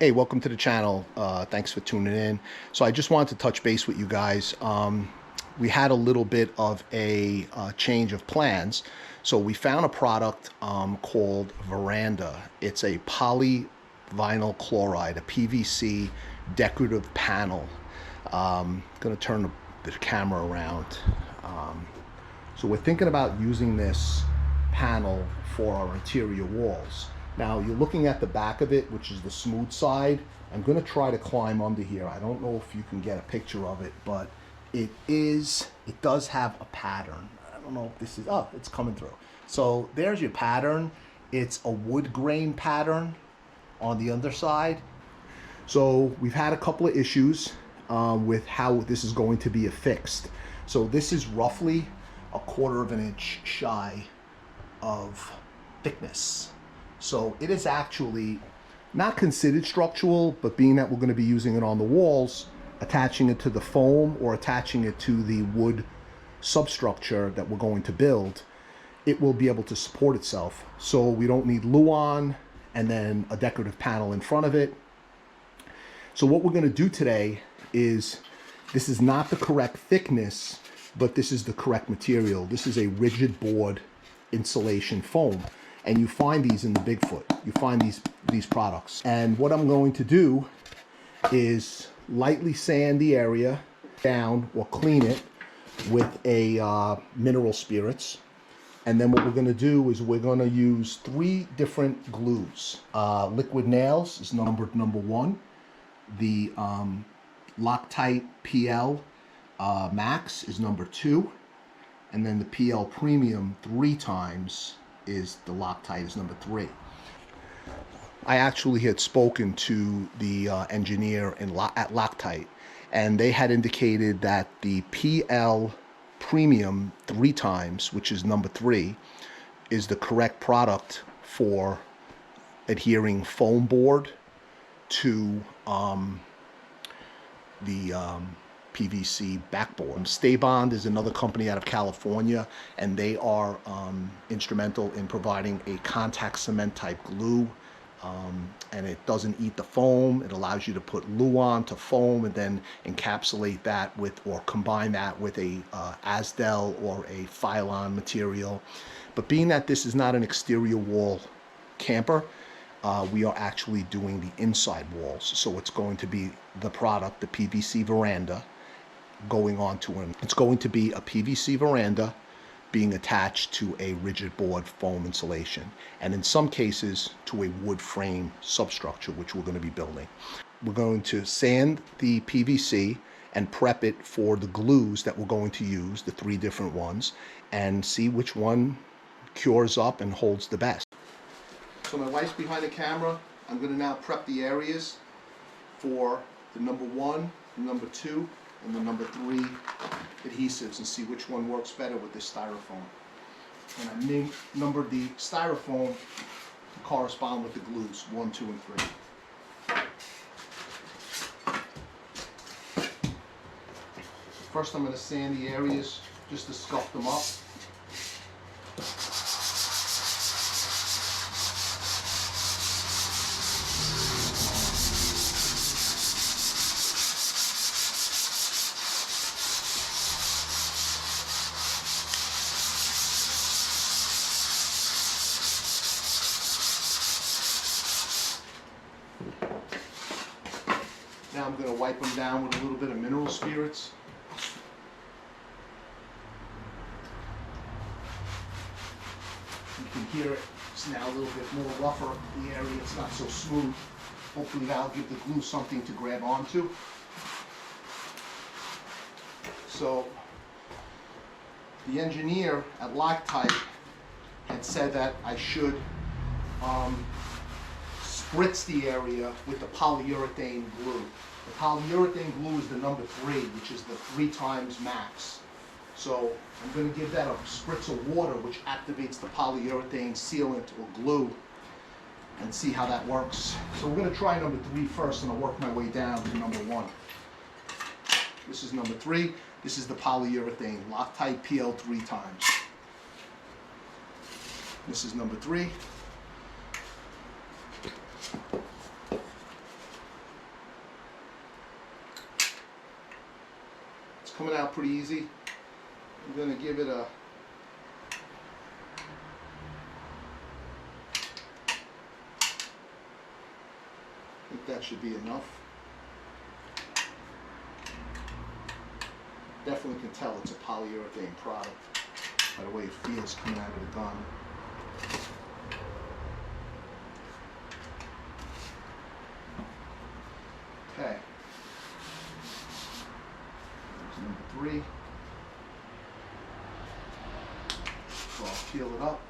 Hey, welcome to the channel. Thanks for tuning in. So I just wanted to touch base with you guys. We had a little bit of a change of plans. So we found a product called Veranda. It's a polyvinyl chloride, a PVC decorative panel. Going to turn the camera around. So we're thinking about using this panel for our interior walls. Now you're looking at the back of it, which is the smooth side. I'm going to try to climb under here. I don't know if you can get a picture of it, but it does have a pattern. I don't know if this is, oh, it's coming through. So there's your pattern. It's a wood grain pattern on the underside. So we've had a couple of issues with how this is going to be affixed. So this is roughly 1/4 of an inch shy of thickness. So it is actually not considered structural, but being that we're going to be using it on the walls, attaching it to the foam or attaching it to the wood substructure that we're going to build, it will be able to support itself. So we don't need luan and then a decorative panel in front of it. So what we're going to do today is, this is not the correct thickness, but this is the correct material. This is a rigid board insulation foam. And you find these in the Bigfoot. You find these products. And what I'm going to do is lightly sand the area down or clean it with a mineral spirits. And then what we're going to do is we're going to use 3 different glues. Liquid nails is numbered number 1. The Loctite PL Max is number 2. And then the PL Premium 3 times is the Loctite is number 3. I actually had spoken to the engineer at Loctite, and they had indicated that the PL Premium 3 times, which is number 3, is the correct product for adhering foam board to the PVC backboard. Staybond is another company out of California, and they are instrumental in providing a contact cement type glue, and it doesn't eat the foam. It allows you to put luan to foam and then encapsulate that with, or combine that with a Asdel or a Phylon material. But being that this is not an exterior wall camper, we are actually doing the inside walls. So it's going to be the product, the PVC Veranda, going on to him. It's going to be a PVC veranda being attached to a rigid board foam insulation, and in some cases to a wood frame substructure, which we're going to be building. We're going to sand the PVC and prep it for the glues that we're going to use, the 3 different ones, and see which one cures up and holds the best. So my wife's behind the camera. I'm going to now prep the areas for the number 1, the number 2, and the number 3 adhesives, and see which one works better with this styrofoam. And I numbered the styrofoam to correspond with the glues, 1, 2, and 3. First I'm going to sand the areas just to scuff them up. Now I'm going to wipe them down with a little bit of mineral spirits. You can hear it. It's now a little bit more rougher. The area, it's not so smooth. Hopefully that'll give the glue something to grab onto. So the engineer at Loctite had said that I should spritz the area with the polyurethane glue. The polyurethane glue is the number 3, which is the 3 times max. So I'm going to give that a spritz of water, which activates the polyurethane sealant or glue, and see how that works. So we're going to try number 3 first, and I'll work my way down to number 1. This is number 3. This is the polyurethane, Loctite PL 3 times. This is number 3. coming out pretty easy. I'm going to give it a I think that should be enough. Definitely can tell it's a polyurethane product by the way it feels coming out of the gun. Okay. There's number 3. So I'll peel it up.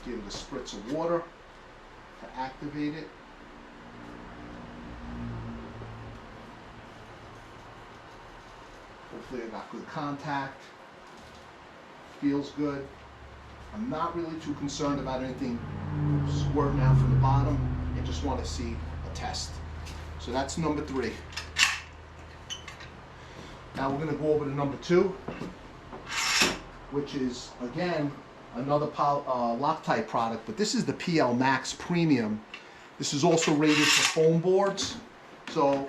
Give it a spritz of water to activate it. Hopefully I got good contact. Feels good. I'm not really too concerned about anything squirting out from the bottom. I just want to see a test. So that's number 3. Now we're going to go over to number 2, which is again another Loctite product, but this is the PL Max Premium. This is also rated for foam boards. So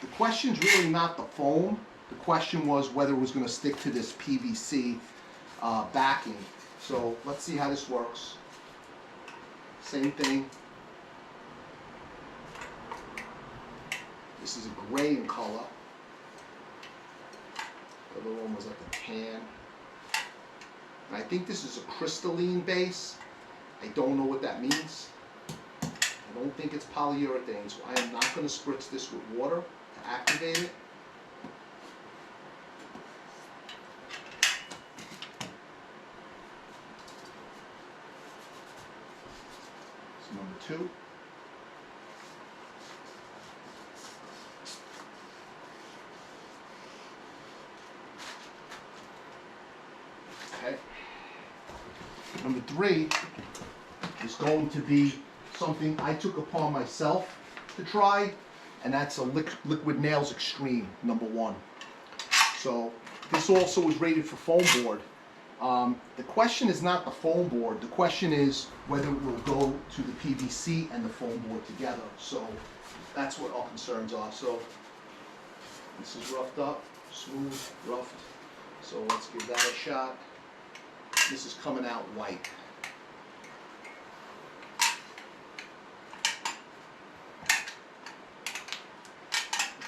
the question's really not the foam. The question was whether it was going to stick to this PVC backing. So let's see how this works. Same thing. This is a gray in color. The other one was like a tan. And I think this is a crystalline base. I don't know what that means. I don't think it's polyurethane, so I am not going to spritz this with water to activate it. So number 2. Okay. Number 3 is going to be something I took upon myself to try, and that's a Liquid Nails Extreme, number 1. So this also is rated for foam board. The question is not the foam board. The question is whether it will go to the PVC and the foam board together. So that's what our concerns are. So this is roughed up, smooth, roughed. So let's give that a shot. This is coming out white.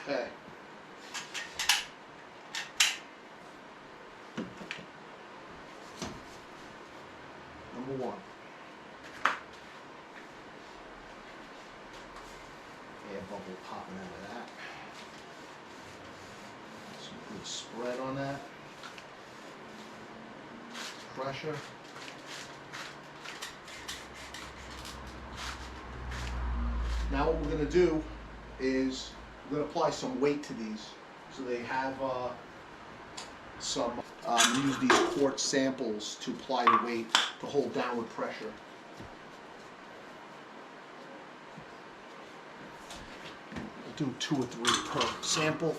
Okay. Number 1. Air bubble popping out of that. Some good spread on that. Pressure. Now what we're going to do is we're going to apply some weight to these. So they have use these quart samples to apply the weight to hold downward pressure. We'll do 2 or 3 per sample.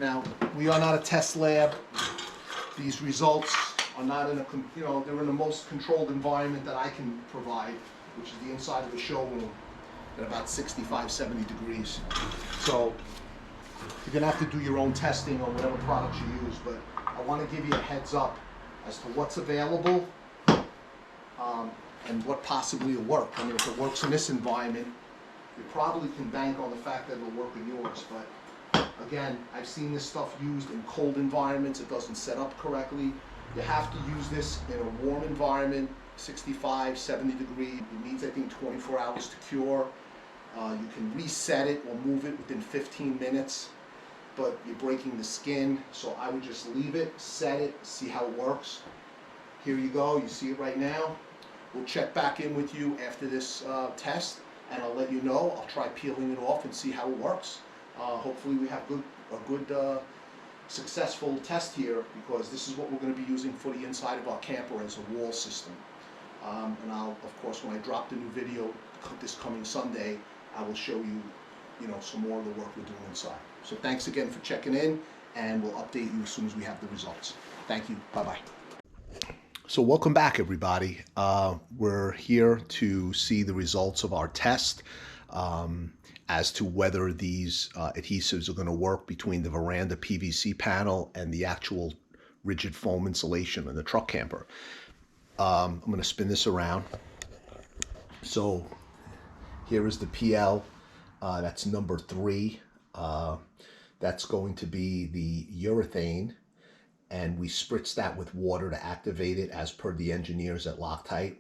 Now, we are not a test lab. These results are not in a, they're in the most controlled environment that I can provide, which is the inside of the showroom at about 65, 70 degrees. So you're gonna have to do your own testing on whatever products you use, but I wanna give you a heads up as to what's available and what possibly will work. I mean, if it works in this environment, you probably can bank on the fact that it'll work in yours, but again, I've seen this stuff used in cold environments. It doesn't set up correctly. You have to use this in a warm environment, 65, 70 degrees. It needs, I think, 24 hours to cure. You can reset it or move it within 15 minutes, but you're breaking the skin. So I would just leave it, set it, see how it works. Here you go. You see it right now. We'll check back in with you after this test, and I'll let you know. I'll try peeling it off and see how it works. Hopefully we have a good successful test here, because this is what we're going to be using for the inside of our camper as a wall system. And I'll, of course, when I drop the new video this coming Sunday, I will show you, some more of the work we're doing inside. So thanks again for checking in, and we'll update you as soon as we have the results. Thank you. Bye-bye. So welcome back, everybody. We're here to see the results of our test as to whether these adhesives are going to work between the veranda PVC panel and the actual rigid foam insulation in the truck camper. I'm going to spin this around. So here is the PL. That's number 3. That's going to be the urethane. And we spritz that with water to activate it as per the engineers at Loctite.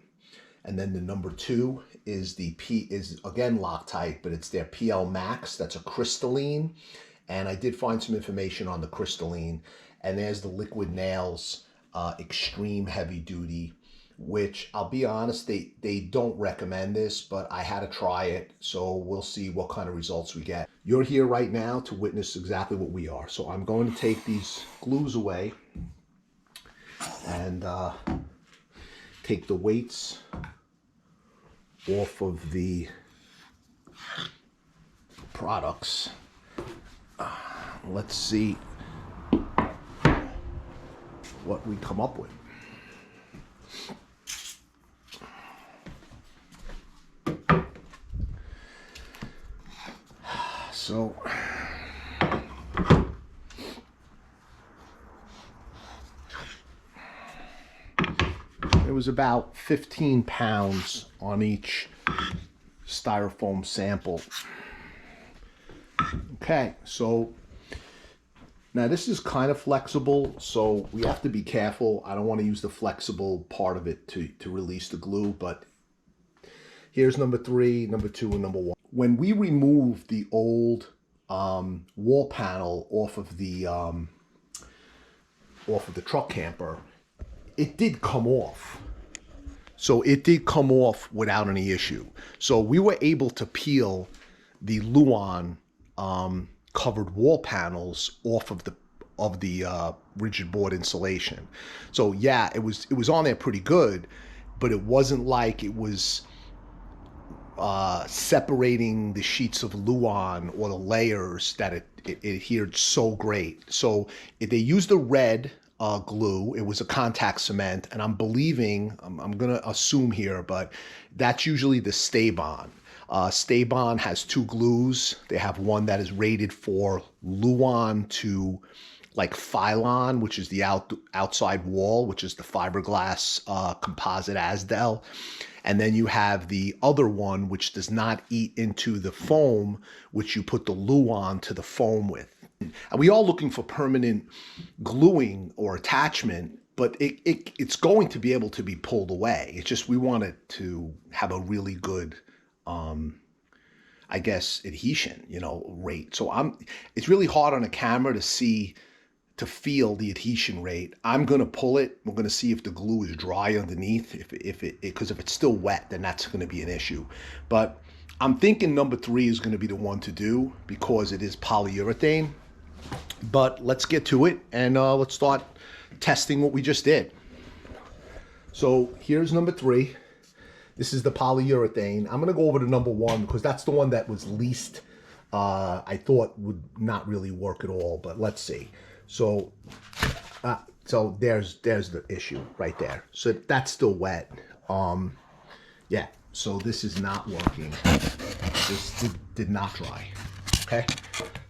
And then the number 2 is is again Loctite, but it's their PL Max. That's a crystalline. And I did find some information on the crystalline. And there's the liquid nails, extreme heavy duty, which I'll be honest, they don't recommend this, but I had to try it. So we'll see what kind of results we get. You're here right now to witness exactly what we are. So I'm going to take these glues away and take the weights off of the products. Let's see what we come up with. So it was about 15 pounds on each styrofoam sample. Okay, so now this is kind of flexible, so we have to be careful. I don't want to use the flexible part of it to release the glue, but here's number 3, number 2, and number 1. When we removed the old wall panel off of the truck camper, it did come off. So it did come off without any issue. So we were able to peel the Luan covered wall panels off of the rigid board insulation. So yeah, it was on there pretty good, but it wasn't like it was separating the sheets of Luan or the layers that it adhered so great. So if they used the red glue, it was a contact cement, and I'm gonna assume here, but that's usually the Stay-Bond. Stay-Bond has 2 glues. They have one that is rated for Luan to like Phylon, which is the outside wall, which is the fiberglass composite Asdel. And then you have the other one, which does not eat into the foam, which you put the Luan to the foam with. And we are looking for permanent gluing or attachment, but it's going to be able to be pulled away. It's just we want it to have a really good, I guess, adhesion, rate. So it's really hard on a camera to feel the adhesion rate. I'm going to pull it. We're going to see if the glue is dry underneath. Because if it's still wet, then that's going to be an issue. But I'm thinking number 3 is going to be the one to do because it is polyurethane. But let's get to it and let's start testing what we just did. So here's number 3. This is the polyurethane. I'm going to go over to number 1 because that's the one that was least, I thought would not really work at all. But let's see. So there's the issue right there. So that's still wet. Yeah. So this is not working. This did not dry. Okay.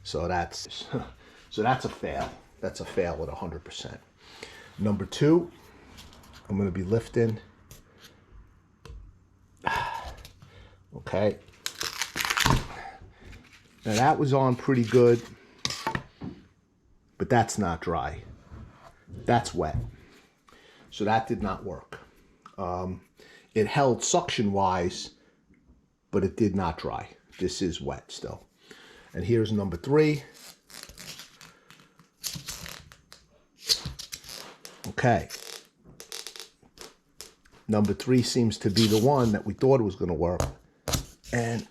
So that's a fail. That's a fail at 100%. Number 2, I'm going to be lifting. Okay. Now that was on pretty good. But that's not dry. That's wet. So that did not work. It held suction-wise, but it did not dry. This is wet still. And here's number 3. Okay. Number 3 seems to be the one that we thought was going to work. And,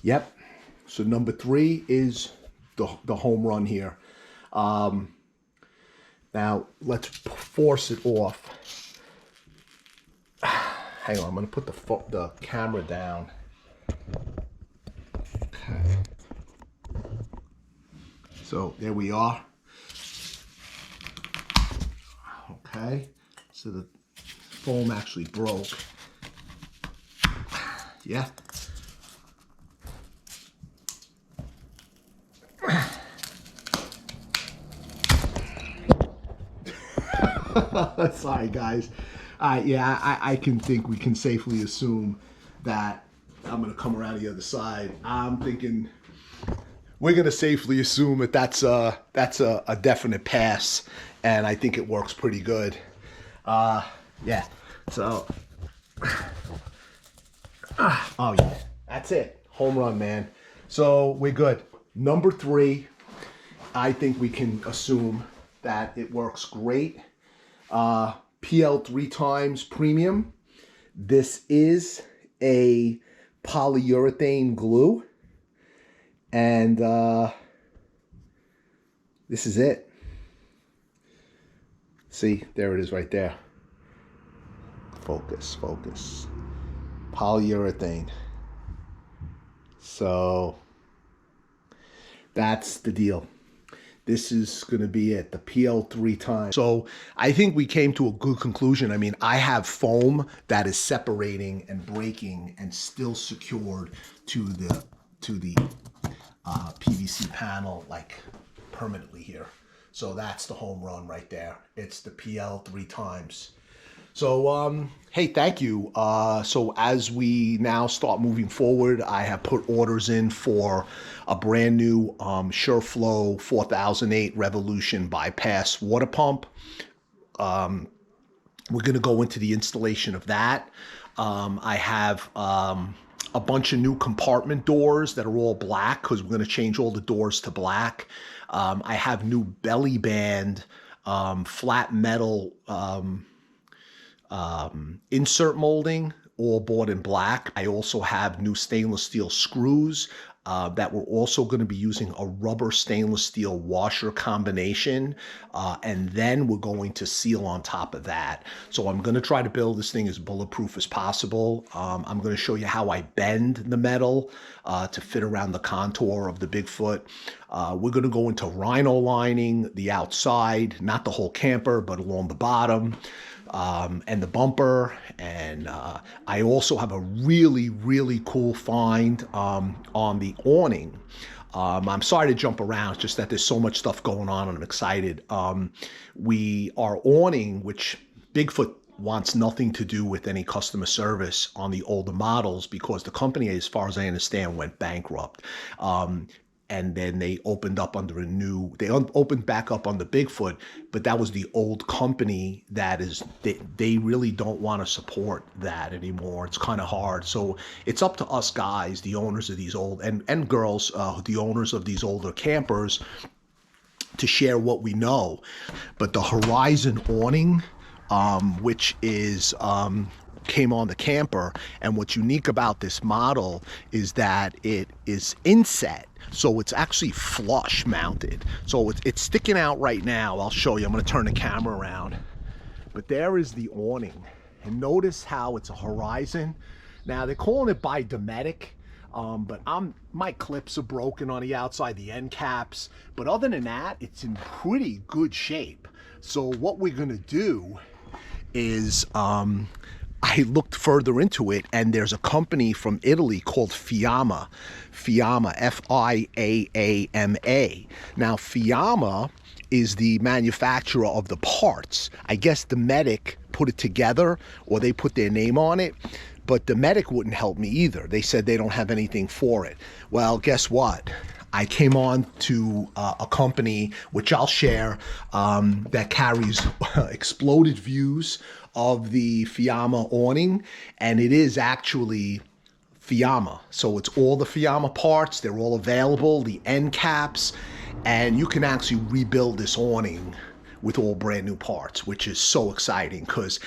yep. So number 3 is the home run here. Now let's force it off. Hang on, I'm going to put the camera down. Okay. So there we are. okay? So the foam actually broke. Yeah. Sorry, guys. Yeah, I can think we can safely assume that I'm going to come around the other side. I'm thinking we're going to safely assume that that's a definite pass, and I think it works pretty good. Yeah. So, oh yeah, that's it. Home run, man. So we're good. Number 3, I think we can assume that it works great. PL 3 times premium. This is a polyurethane glue, and this is it. See, there it is right there. Focus, focus. Polyurethane. So that's the deal. This is going to be it, the PL 3 times. So I think we came to a good conclusion. I mean, I have foam that is separating and breaking and still secured to the PVC panel, like permanently here. So that's the home run right there. It's the PL 3 times. So, hey, thank you. So as we now start moving forward, I have put orders in for a brand new SureFlow 4008 Revolution bypass water pump. We're going to go into the installation of that. I have a bunch of new compartment doors that are all black because we're going to change all the doors to black. I have new belly band, flat metal insert molding, all bought in black. I also have new stainless steel screws that we're also going to be using a rubber stainless steel washer combination, and then we're going to seal on top of that. So I'm going to try to build this thing as bulletproof as possible. I'm going to show you how I bend the metal to fit around the contour of the Bigfoot. We're going to go into Rhino lining the outside, not the whole camper, but along the bottom. And the bumper, and I also have a really, really cool find on the awning. I'm sorry to jump around, it's just that there's so much stuff going on and I'm excited. Our awning, which Bigfoot wants nothing to do with any customer service on the older models because the company, as far as I understand, went bankrupt. And then they opened up under opened back up on the Bigfoot, but that was the old company they really don't want to support that anymore. It's kind of hard. So it's up to us guys, the owners of these old, and girls, the owners of these older campers, to share what we know. But the Horizon awning, which is came on the camper, and what's unique about this model is that it is inset, so it's actually flush mounted. So it's sticking out right now. I'll show you. I'm going to turn the camera around, but there is the awning, and notice how it's a Horizon. Now they're calling it bi-dometic, but my clips are broken on the outside, the end caps, but other than that, it's in pretty good shape. So what we're going to do is I looked further into it, and there's a company from Italy called Fiamma, F-I-A-A-M-A. Now, Fiamma is the manufacturer of the parts. I guess Dometic put it together, or they put their name on it, but Dometic wouldn't help me either. They said they don't have anything for it. Well, guess what? I came on to a company, which I'll share, that carries exploded views of the Fiamma awning, and it is actually Fiamma. So it's all the Fiamma parts. They're all available, the end caps, and you can actually rebuild this awning with all brand new parts, which is so exciting because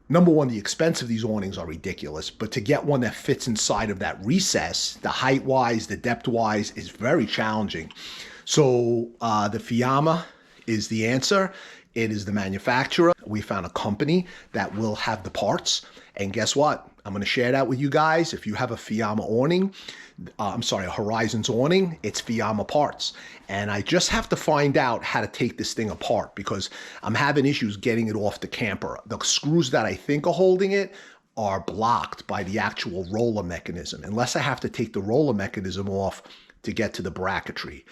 number one, the expense of these awnings are ridiculous, but to get one that fits inside of that recess, the height-wise, the depth-wise, is very challenging. So the Fiamma is the answer. It is the manufacturer. we found a company that will have the parts. And guess what? I'm going to share that with you guys. If you have a Fiamma awning, a Horizons awning, it's Fiamma parts. And I just have to find out how to take this thing apart because I'm having issues getting it off the camper. The screws that I think are holding it are blocked by the actual roller mechanism, unless I have to take the roller mechanism off to get to the bracketry.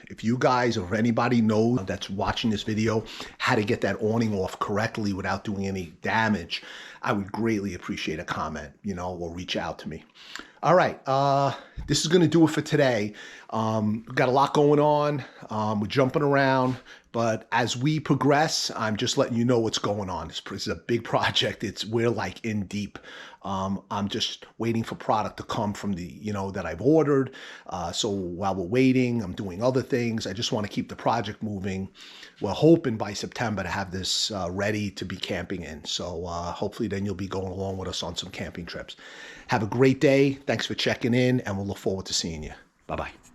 If you guys or anybody knows that's watching this video how to get that awning off correctly without doing any damage, I would greatly appreciate a comment, or reach out to me. All right, this is gonna do it for today. We've got a lot going on. We're jumping around, but as we progress, I'm just letting you know what's going on. This is a big project. We're like in deep. I'm just waiting for product to come from that I've ordered. So while we're waiting, I'm doing other things. I just want to keep the project moving. We're hoping by September to have this ready to be camping in. So hopefully then you'll be going along with us on some camping trips. Have a great day. Thanks for checking in, and we'll look forward to seeing you. Bye-bye.